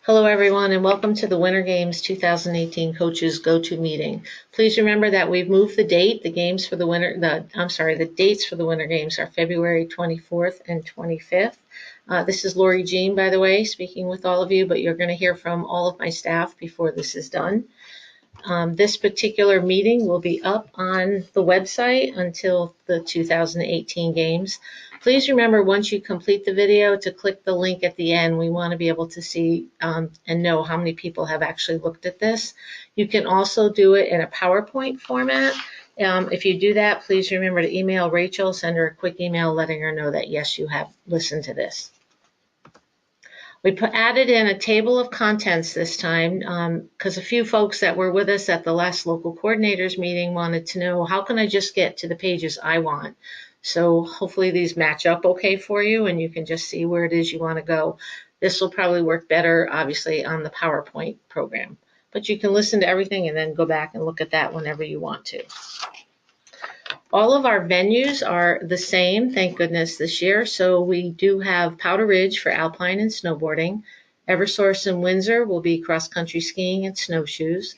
Hello, everyone, and welcome to the Winter Games 2018 Coaches Go-To Meeting. Please remember that we've moved the date. The dates for the Winter Games are February 24th and 25th. This is Lori Jean, by the way, speaking with all of you, but you're going to hear from all of my staff before this is done. This particular meeting will be up on the website until the 2018 games. Please remember, once you complete the video, to click the link at the end. We want to be able to see and know how many people have actually looked at this. You can also do it in a PowerPoint format. If you do that, please remember to email Rachel, send her a quick email letting her know that, yes, you have listened to this. We added in a table of contents this time because a few folks that were with us at the last local coordinators meeting wanted to know, how can I just get to the pages I want? So hopefully these match up okay for you and you can just see where it is you want to go. This will probably work better, obviously, on the PowerPoint program. But you can listen to everything and then go back and look at that whenever you want to. All of our venues are the same, thank goodness, this year. So we do have Powder Ridge for alpine and snowboarding. Eversource in Windsor will be cross-country skiing and snowshoes.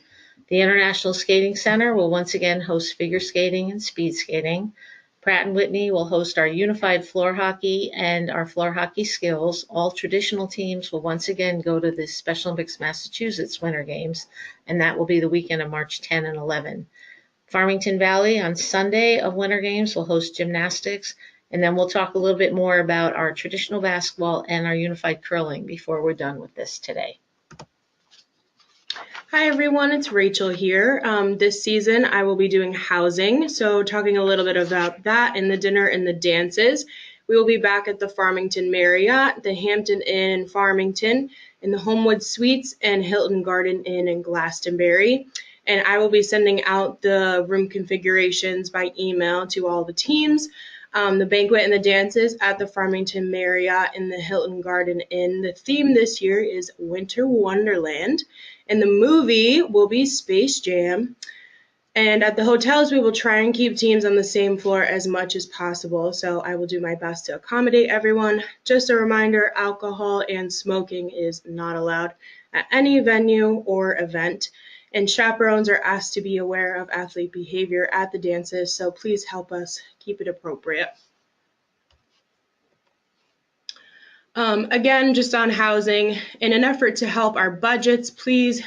The International Skating Center will once again host figure skating and speed skating. Pratt & Whitney will host our unified floor hockey and our floor hockey skills. All traditional teams will once again go to the Special Olympics Massachusetts Winter Games, and that will be the weekend of March 10 and 11. Farmington Valley on Sunday of Winter Games will host gymnastics, and then we'll talk a little bit more about our traditional basketball and our unified curling before we're done with this today. Hi everyone, it's Rachel here. This season I will be doing housing, so talking a little bit about that and the dinner and the dances. We will be back at the Farmington Marriott, the Hampton Inn in Farmington, in the Homewood Suites, and Hilton Garden Inn in Glastonbury. And I will be sending out the room configurations by email to all the teams. The banquet and the dances at the Farmington Marriott and the Hilton Garden Inn. The theme this year is Winter Wonderland. And the movie will be Space Jam. And at the hotels, we will try and keep teams on the same floor as much as possible. So I will do my best to accommodate everyone. Just a reminder, alcohol and smoking is not allowed at any venue or event. And chaperones are asked to be aware of athlete behavior at the dances, so please help us keep it appropriate. Again, just on housing, in an effort to help our budgets, please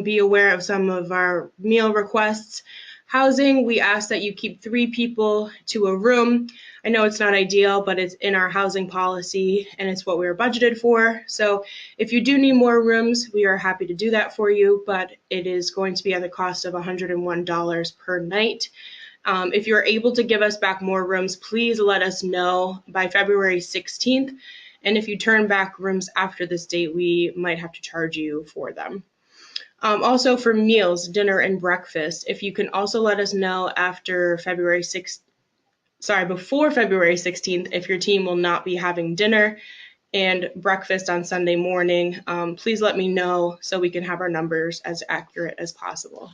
be aware of some of our meal requests. Housing, we ask that you keep 3 people to a room. I know it's not ideal, but it's in our housing policy and it's what we were budgeted for. So if you do need more rooms, we are happy to do that for you, but it is going to be at the cost of $101 per night. If you're able to give us back more rooms, please let us know by February 16th. And if you turn back rooms after this date, we might have to charge you for them. Also for meals, dinner and breakfast, if you can also let us know before February 16th, if your team will not be having dinner and breakfast on Sunday morning, please let me know so we can have our numbers as accurate as possible.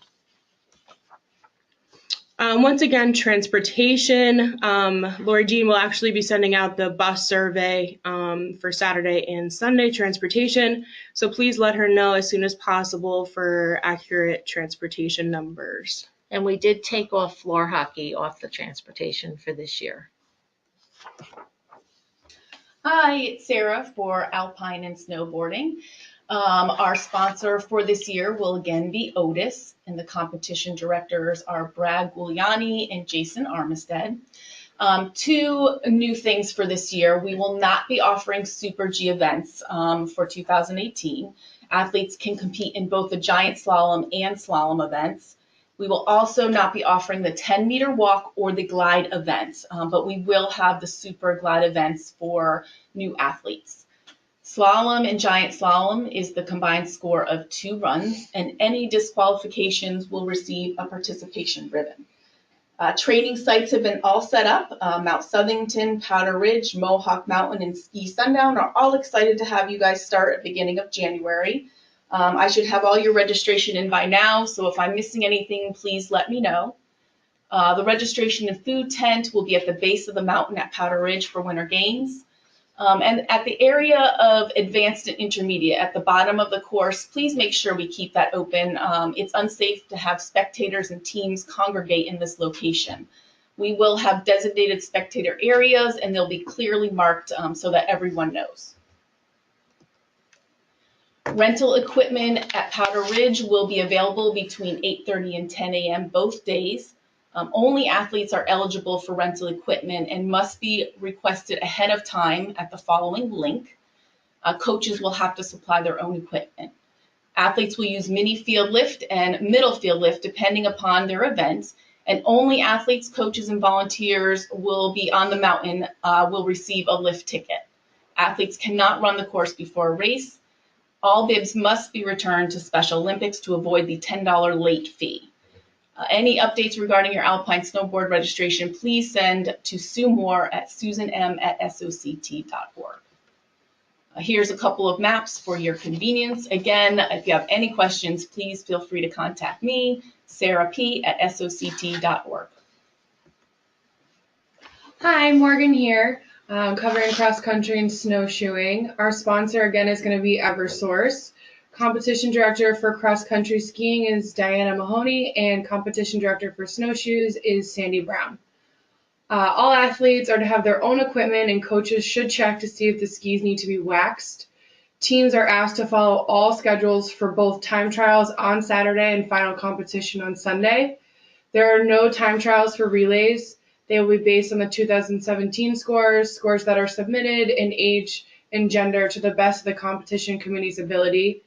Once again, transportation. Lori Jean will actually be sending out the bus survey for Saturday and Sunday transportation. So please let her know as soon as possible for accurate transportation numbers. And we did take off floor hockey off the transportation for this year. Hi, it's Sarah for Alpine and Snowboarding. Our sponsor for this year will again be Otis, and the competition directors are Brad Gugliani and Jason Armistead. 2 new things for this year. We will not be offering Super G events for 2018. Athletes can compete in both the giant slalom and slalom events. We will also not be offering the 10-meter walk or the glide events, but we will have the super glide events for new athletes. Slalom and giant slalom is the combined score of 2 runs, and any disqualifications will receive a participation ribbon. Training sites have been all set up. Mount Southington, Powder Ridge, Mohawk Mountain, and Ski Sundown are all excited to have you guys start at the beginning of January. I should have all your registration in by now, so if I'm missing anything, please let me know. The registration and food tent will be at the base of the mountain at Powder Ridge for Winter Games. And at the area of advanced and intermediate, at the bottom of the course, please make sure we keep that open. It's unsafe to have spectators and teams congregate in this location. We will have designated spectator areas, and they'll be clearly marked so that everyone knows. Rental equipment at Powder Ridge will be available between 8:30 and 10 a.m. both days. Only athletes are eligible for rental equipment and must be requested ahead of time at the following link. Coaches will have to supply their own equipment. Athletes will use mini field lift and middle field lift depending upon their events, and only athletes, coaches, and volunteers will be on the mountain will receive a lift ticket. Athletes cannot run the course before a race. All bibs must be returned to Special Olympics to avoid the $10 late fee. Any updates regarding your alpine snowboard registration, please send to Sue Moore at susanm@soct.org. Here's a couple of maps for your convenience. Again, if you have any questions, please feel free to contact me, Sarah P. at soct.org. Hi, Morgan here, covering cross country and snowshoeing. Our sponsor again is going to be Eversource. Competition director for cross country skiing is Diana Mahoney, and competition director for snowshoes is Sandy Brown. All athletes are to have their own equipment, and coaches should check to see if the skis need to be waxed. Teams are asked to follow all schedules for both time trials on Saturday and final competition on Sunday. There are no time trials for relays. They will be based on the 2017 scores that are submitted in age and gender to the best of the competition committee's ability.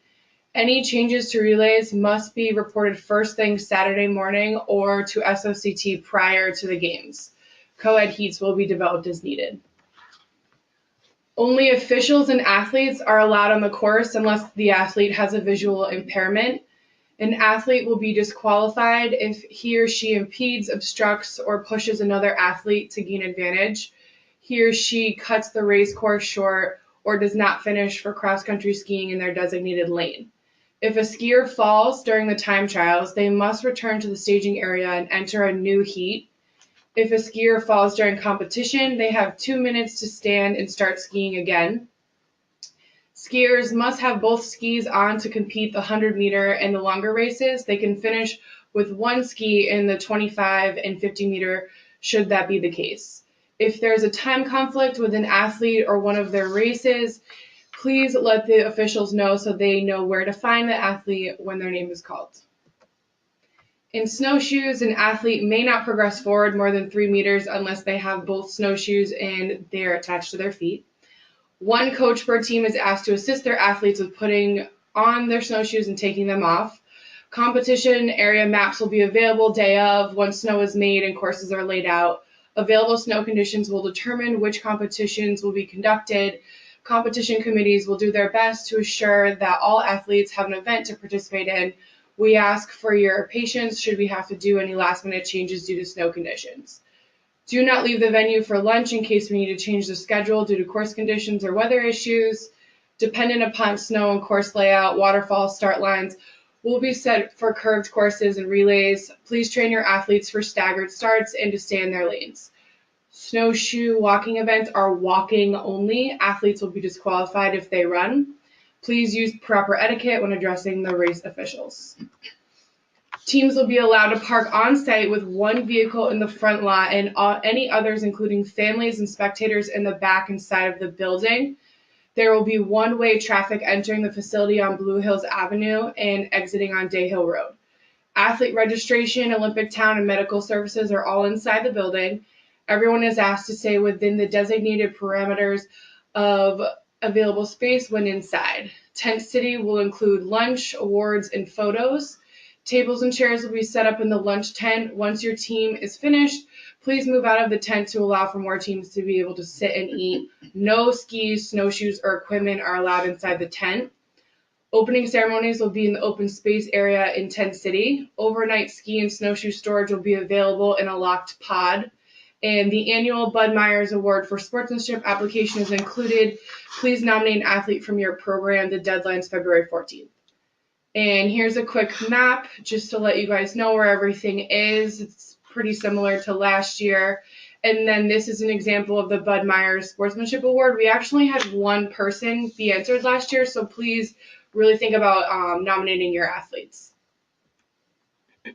Any changes to relays must be reported first thing Saturday morning or to SOCT prior to the games. Co-ed heats will be developed as needed. Only officials and athletes are allowed on the course unless the athlete has a visual impairment. An athlete will be disqualified if he or she impedes, obstructs, or pushes another athlete to gain advantage. He or she cuts the race course short or does not finish for cross-country skiing in their designated lane. If a skier falls during the time trials, they must return to the staging area and enter a new heat. If a skier falls during competition, they have 2 minutes to stand and start skiing again. Skiers must have both skis on to compete the 100-meter and the longer races. They can finish with one ski in the 25 and 50-meter should that be the case. If there's a time conflict with an athlete or one of their races, please let the officials know so they know where to find the athlete when their name is called. In snowshoes, an athlete may not progress forward more than 3 meters unless they have both snowshoes and they're attached to their feet. One coach per team is asked to assist their athletes with putting on their snowshoes and taking them off. Competition area maps will be available day of once snow is made and courses are laid out. Available snow conditions will determine which competitions will be conducted. Competition committees will do their best to assure that all athletes have an event to participate in. We ask for your patience should we have to do any last-minute changes due to snow conditions. Do not leave the venue for lunch in case we need to change the schedule due to course conditions or weather issues. Dependent upon snow and course layout, waterfall start lines will be set for curved courses and relays. Please train your athletes for staggered starts and to stay in their lanes. Snowshoe walking events are walking only. Athletes will be disqualified if they run. Please use proper etiquette when addressing the race officials. Teams will be allowed to park on site with one vehicle in the front lot and any others, including families and spectators, in the back and side of the building. There will be one-way traffic entering the facility on Blue Hills Avenue and exiting on Day Hill Road. Athlete registration, Olympic Town, and medical services are all inside the building. Everyone is asked to stay within the designated parameters of available space when inside. Tent City will include lunch, awards, and photos. Tables and chairs will be set up in the lunch tent. Once your team is finished, please move out of the tent to allow for more teams to be able to sit and eat. No skis, snowshoes, or equipment are allowed inside the tent. Opening ceremonies will be in the open space area in Tent City. Overnight ski and snowshoe storage will be available in a locked pod. And the annual Bud Myers Award for Sportsmanship application is included. Please nominate an athlete from your program. The deadline is February 14th. And here's a quick map just to let you guys know where everything is. It's pretty similar to last year. And then this is an example of the Bud Myers Sportsmanship Award. We actually had one person be entered last year, so please really think about nominating your athletes.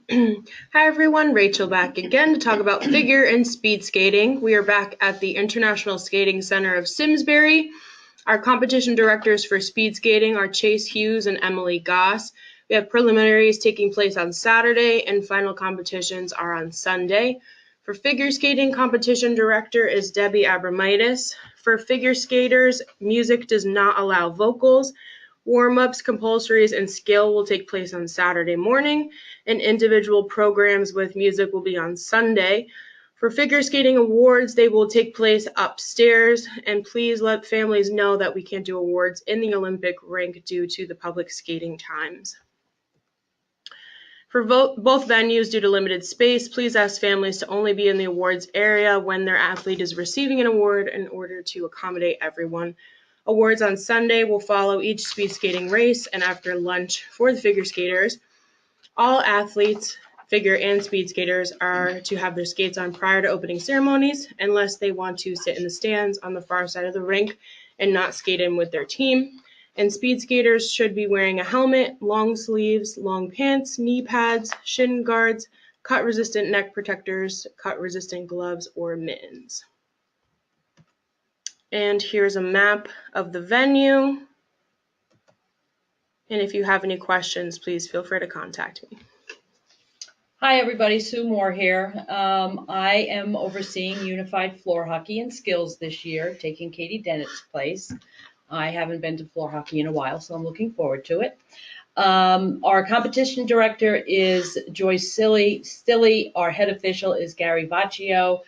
Hi everyone, Rachel back again to talk about figure and speed skating. We are back at the International Skating Center of Simsbury. Our competition directors for speed skating are Chase Hughes and Emily Goss. We have preliminaries taking place on Saturday and final competitions are on Sunday. For figure skating, competition director is Debbie Abramitis. For figure skaters, music does not allow vocals. Warm-ups, compulsories, and skill will take place on Saturday morning, and individual programs with music will be on Sunday. For figure skating awards, they will take place upstairs, and please let families know that we can't do awards in the Olympic rink due to the public skating times. For both venues, due to limited space, please ask families to only be in the awards area when their athlete is receiving an award in order to accommodate everyone. Awards on Sunday will follow each speed skating race, and after lunch for the figure skaters, all athletes, figure and speed skaters, are to have their skates on prior to opening ceremonies, unless they want to sit in the stands on the far side of the rink and not skate in with their team. And speed skaters should be wearing a helmet, long sleeves, long pants, knee pads, shin guards, cut-resistant neck protectors, cut-resistant gloves, or mittens. And here's a map of the venue. And if you have any questions, please feel free to contact me. Hi, everybody. Sue Moore here. I am overseeing Unified Floor Hockey and Skills this year, taking Katie Dennett's place. I haven't been to floor hockey in a while, so I'm looking forward to it. Our competition director is Joyce Stilley. Our head official is Gary Vaccio.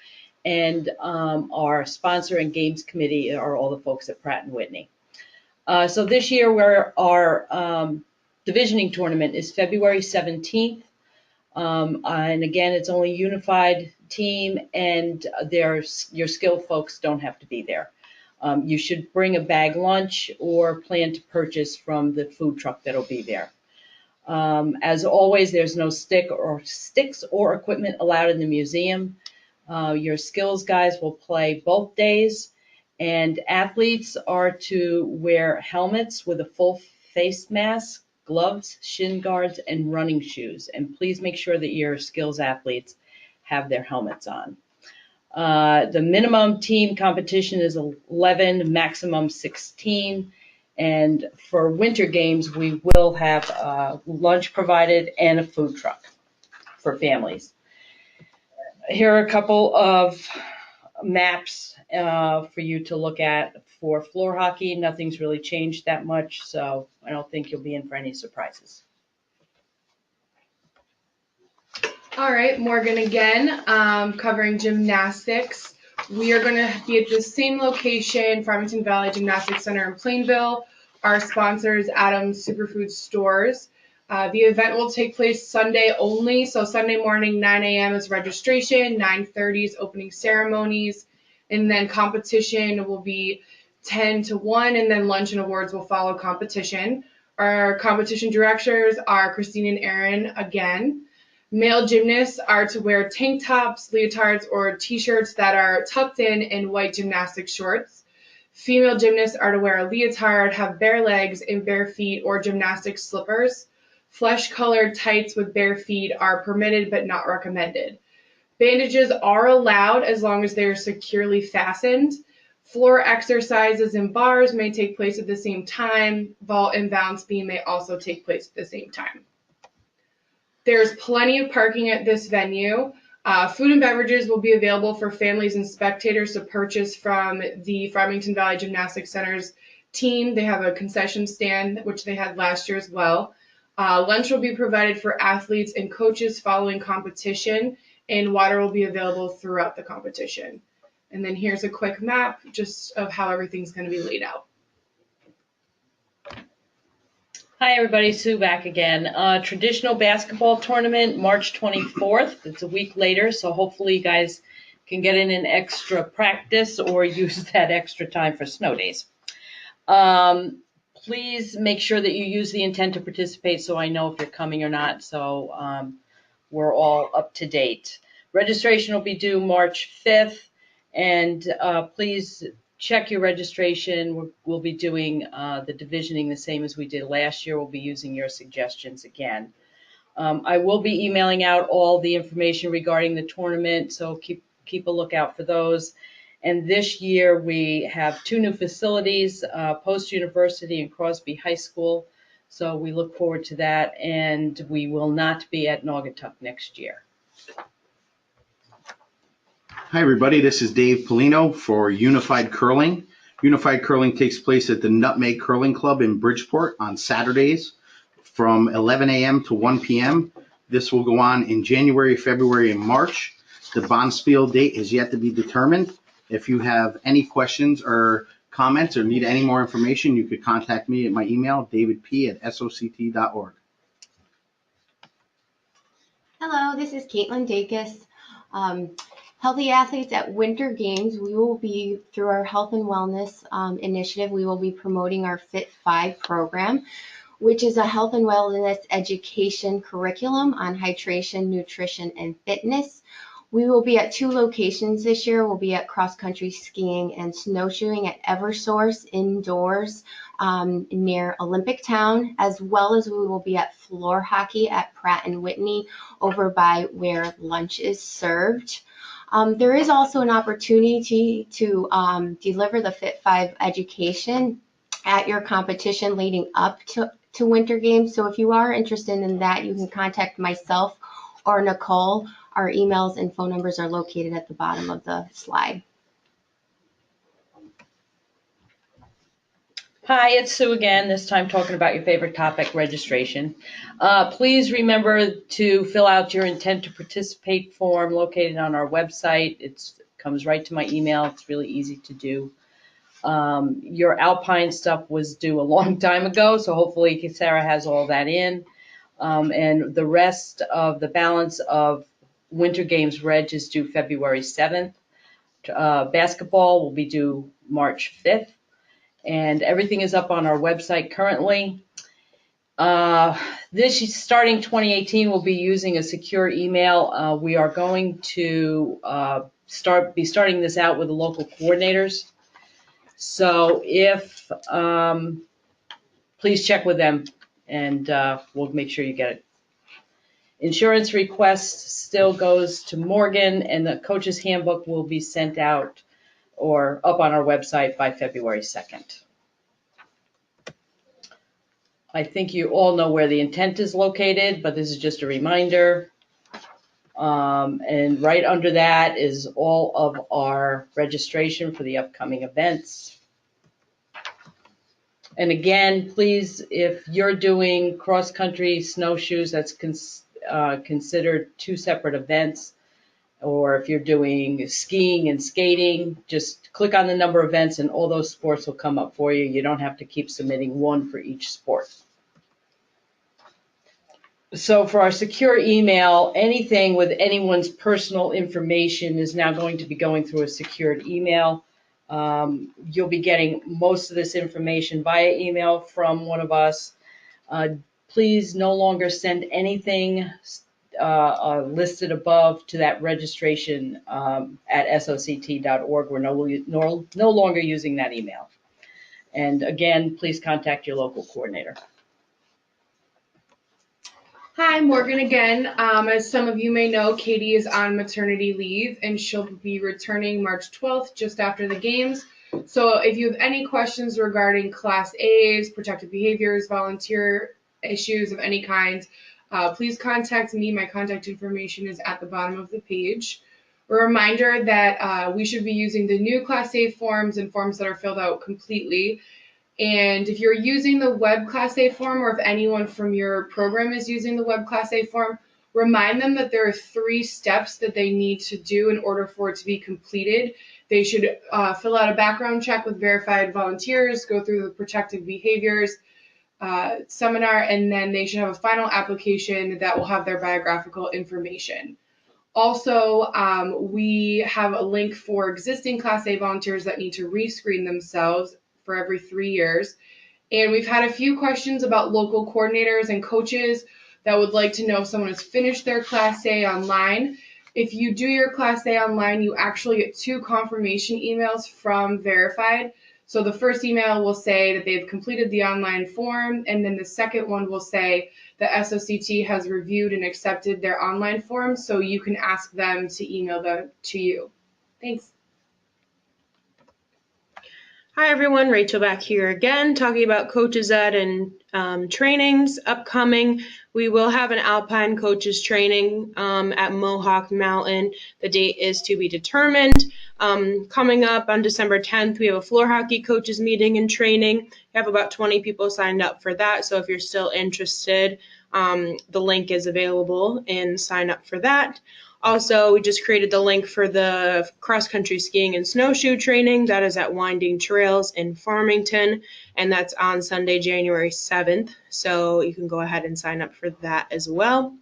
And our sponsor and games committee are all the folks at Pratt & Whitney. So this year, our divisioning tournament is February 17th. And again, it's only unified team, and your skill folks don't have to be there. You should bring a bag lunch or plan to purchase from the food truck that'll be there. As always, there's no sticks or equipment allowed in the museum. Your skills guys will play both days, and athletes are to wear helmets with a full face mask, gloves, shin guards, and running shoes. And please make sure that your skills athletes have their helmets on. The minimum team competition is 11, maximum 16. And for winter games, we will have lunch provided and a food truck for families. Here are a couple of maps for you to look at for floor hockey. Nothing's really changed that much, so I don't think you'll be in for any surprises. All right, Morgan again, covering gymnastics. We are going to be at the same location, Farmington Valley Gymnastics Center in Plainville. Our sponsor is Adams Superfood Stores. The event will take place Sunday only, so Sunday morning, 9 a.m. is registration, 9:30 is opening ceremonies, and then competition will be 10 to 1, and then lunch and awards will follow competition. Our competition directors are Christine and Aaron again. Male gymnasts are to wear tank tops, leotards, or t-shirts that are tucked in white gymnastic shorts. Female gymnasts are to wear a leotard, have bare legs and bare feet, or gymnastic slippers. Flesh-colored tights with bare feet are permitted but not recommended. Bandages are allowed as long as they are securely fastened. Floor exercises and bars may take place at the same time. Vault and balance beam may also take place at the same time. There's plenty of parking at this venue. Food and beverages will be available for families and spectators to purchase from the Farmington Valley Gymnastics Center's team. They have a concession stand, which they had last year as well. Lunch will be provided for athletes and coaches following competition, and water will be available throughout the competition. And then here's a quick map just of how everything's going to be laid out. Hi, everybody. Sue back again. Traditional basketball tournament, March 24th. It's a week later, so hopefully you guys can get in an extra practice or use that extra time for snow days. Please make sure that you use the intent to participate so I know if you're coming or not, so we're all up to date. Registration will be due March 5th, and please check your registration. We'll be doing the divisioning the same as we did last year. We'll be using your suggestions again. I will be emailing out all the information regarding the tournament, so keep a lookout for those. And this year we have 2 new facilities, Post University and Crosby High School. So we look forward to that, and we will not be at Naugatuck next year. Hi, everybody. This is Dave Polino for Unified Curling. Unified Curling takes place at the Nutmeg Curling Club in Bridgeport on Saturdays from 11 a.m. to 1 p.m. This will go on in January, February, and March. The Bonspiel date is yet to be determined. If you have any questions or comments or need any more information, you could contact me at my email, davidp@soct.org. Hello, this is Caitlin Dacus. Healthy Athletes at Winter Games, we will be, through our health and wellness initiative, we will be promoting our Fit 5 program, which is a health and wellness education curriculum on hydration, nutrition, and fitness. We will be at 2 locations this year. We'll be at cross-country skiing and snowshoeing at Eversource indoors near Olympic Town, as well as we will be at floor hockey at Pratt & Whitney over by where lunch is served. There is also an opportunity to deliver the Fit 5 education at your competition leading up to Winter Games. So if you are interested in that, you can contact myself or Nicole. Our emails and phone numbers are located at the bottom of the slide. Hi, it's Sue again, this time talking about your favorite topic, registration. Please remember to fill out your intent to participate form located on our website. It comes right to my email. It's really easy to do. Your Alpine stuff was due a long time ago, so hopefully Sarah has all that in. And the rest of the balance of Winter Games Reg is due February 7th. Basketball will be due March 5th. And everything is up on our website currently. Starting 2018, we'll be using a secure email. We are going to be starting this out with the local coordinators. So please check with them, and we'll make sure you get it. Insurance request still goes to Morgan, and the coach's handbook will be sent out or up on our website by February 2nd. I think you all know where the intent is located, but this is just a reminder. And right under that is all of our registration for the upcoming events. And again, please, if you're doing cross-country snowshoes, that's considered 2 separate events. Or if you're doing skiing and skating, just click on the number of events and all those sports will come up for you. You don't have to keep submitting one for each sport. So for our secure email, anything with anyone's personal information is now going to be going through a secured email. You'll be getting most of this information via email from one of us. Please no longer send anything listed above to that registration at soct.org. We're no longer using that email. And again, please contact your local coordinator. Hi, Morgan again. As some of you may know, Katie is on maternity leave and she'll be returning March 12th, just after the games. So if you have any questions regarding Class A's, protective behaviors, volunteer issues of any kind, please contact me. My contact information is at the bottom of the page. A reminder that we should be using the new Class A forms and forms that are filled out completely. And if you're using the web Class A form, or if anyone from your program is using the web Class A form, remind them that there are 3 steps that they need to do in order for it to be completed. They should fill out a background check with verified volunteers, go through the protective behaviors seminar, and then they should have a final application that will have their biographical information. Also, we have a link for existing Class A volunteers that need to rescreen themselves for every 3 years. And we've had a few questions about local coordinators and coaches that would like to know if someone has finished their Class A online. If you do your class day online, you actually get 2 confirmation emails from Verified. So the first email will say that they've completed the online form, and then the second one will say the SOCT has reviewed and accepted their online form, so you can ask them to email them to you. Thanks. Hi everyone, Rachel back here again, talking about Coaches Ed and trainings upcoming. We will have an Alpine coaches training at Mohawk Mountain. The date is to be determined. Coming up on December 10th, we have a floor hockey coaches meeting and training. We have about 20 people signed up for that, so if you're still interested, the link is available and sign up for that. Also, we just created the link for the cross-country skiing and snowshoe training. That is at Winding Trails in Farmington, and that's on Sunday, January 7th. So you can go ahead and sign up for that as well.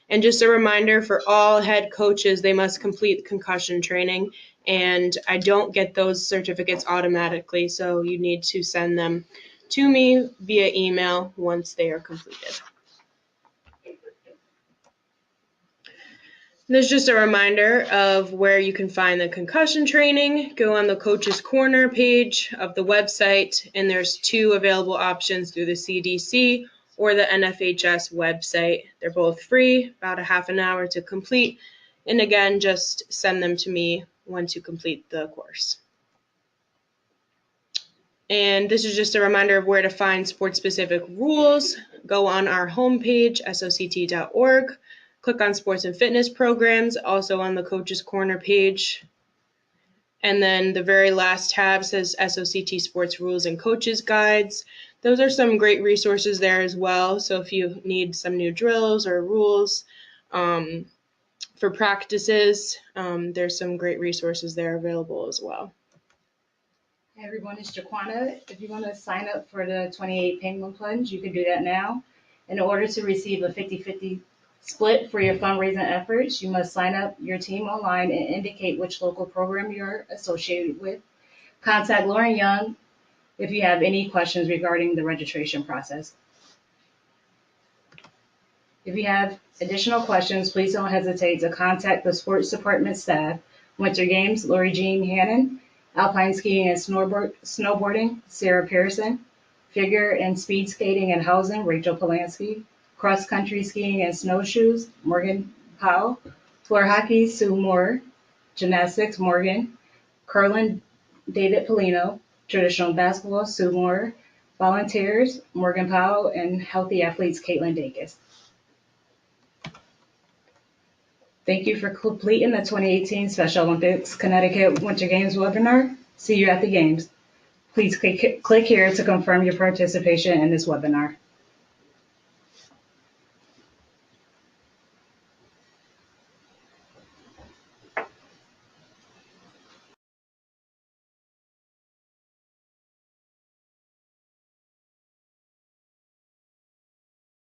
And just a reminder for all head coaches, they must complete concussion training, and I don't get those certificates automatically, so you need to send them to me via email once they are completed. There's just a reminder of where you can find the concussion training. Go on the Coaches Corner page of the website, and there's 2 available options through the CDC or the NFHS website. They're both free, about a half an hour to complete. And again, just send them to me once you complete the course. And this is just a reminder of where to find sports-specific rules. Go on our homepage, soct.org. Click on sports and fitness programs, also on the Coaches Corner page. And then the very last tab says SOCT Sports Rules and Coaches Guides. Those are some great resources there as well. So if you need some new drills or rules for practices, there's some great resources there available as well. Hey everyone, it's Jaquana. If you want to sign up for the 28 Penguin Plunge, you can do that now. In order to receive a 50-50 split for your fundraising efforts, you must sign up your team online and indicate which local program you're associated with. Contact Lauren Young if you have any questions regarding the registration process. If you have additional questions, please don't hesitate to contact the sports department staff. Winter Games, Lori Jean Hannon. Alpine skiing and snowboarding, Sarah Pearson. Figure and speed skating and housing, Rachel Polanski. Cross country skiing and snowshoes, Morgan Powell. Floor hockey, Sue Moore. Gymnastics, Morgan. Curling, David Polino. Traditional basketball, Sue Moore. Volunteers, Morgan Powell. And healthy athletes, Caitlin Dacus. Thank you for completing the 2018 Special Olympics Connecticut Winter Games webinar. See you at the games. Please click here to confirm your participation in this webinar.